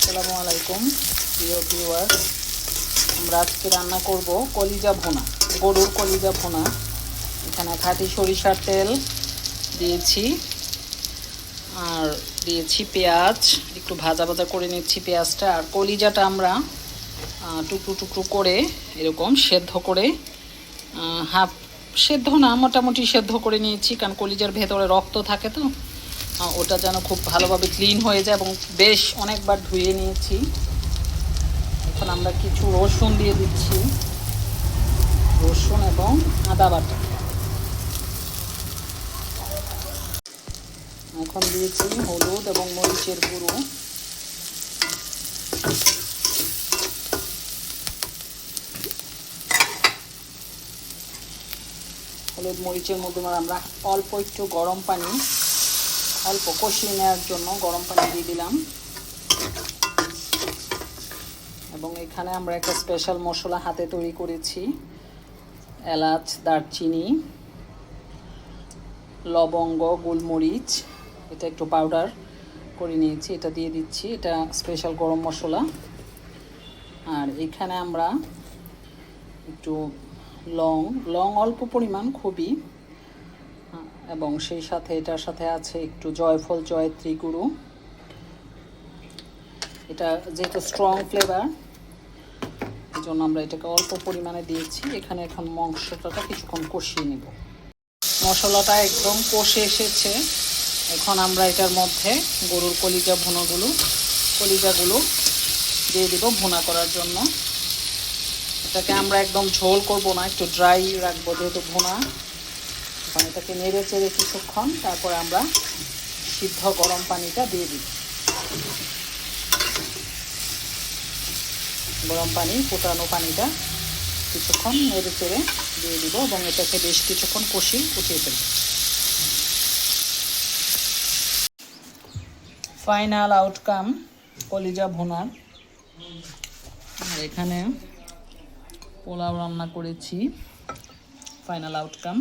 আসসালামু আলাইকুম প্রিয় ভিউয়ার্স, আমরা আজকে রান্না করব কলিজা ভুনা, গরুর কলিজা ভুনা। এখানে খাঁটি সরিষার তেল দিয়েছি আর দিয়েছি পেঁয়াজ, একটু ভাজা ভাজা করে নিচ্ছি পেঁয়াজটা। আর কলিজাটা আমরা টুকরো টুকরো করে এরকম সেদ্ধ করে, হাফ সেদ্ধ না মোটামুটি সেদ্ধ করে নিয়েছি, কারণ কলিজার ভেতরে রক্ত থাকে তো ওটা যেন খুব ভালোভাবে ক্লিন হয়ে যায়, এবং বেশ অনেকবার ধুয়ে নিয়েছি। এখন আমরা কিছু রসুন দিয়ে দিচ্ছি, রসুন এবং আদা বাটা। এখন দিয়েছি হলুদ এবং মরিচের গুঁড়ো। হলুদ মরিচের মধ্যে আমরা অল্প একটু গরম পানি, অল্প কষিয়ে নেওয়ার জন্য গরম পানি দিয়ে দিলাম। এবং এখানে আমরা একটা স্পেশাল মশলা হাতে তৈরি করেছি, এলাচ, দারচিনি, লবঙ্গ, গোলমরিচ, এটা একটু পাউডার করে নিয়েছি, এটা দিয়ে দিচ্ছি। এটা স্পেশাল গরম মশলা। আর এখানে আমরা একটু লং অল্প পরিমাণ, খুবই, এবং সেই সাথে এটার সাথে আছে একটু জয়ফল, জয়ত্রী গুঁড়ো। এটা যেহেতু স্ট্রং ফ্লেভার, এই জন্য আমরা এটাকে অল্প পরিমাণে দিয়েছি। এখানে এখন মাংসটা কিছুক্ষণ কষিয়ে নেব। মশলাটা একদম কষে এসেছে। এখন আমরা এটার মধ্যে গরুর কলিজাগুলো দিয়ে দিব ভুনা করার জন্য। এটাকে আমরা একদম ঝোল করব না, একটু ড্রাই রাখবো যেহেতু ভুনা। এখন এটাকে নেড়ে চেড়ে কিছুক্ষণ, তারপরে আমরা সিদ্ধ গরম পানিটা দিয়ে দিই। গরম পানি, ফুটানো পানিটা কিছুক্ষণ নেড়ে চেড়ে দিয়ে দিব, এবং এটাকে বেশ কিছুক্ষণ কষিয়ে উঠিয়ে ফেলব। ফাইনাল আউটকাম কলিজা ভুনার। আর এখানে পোলাও রান্না করেছি, ফাইনাল আউটকাম।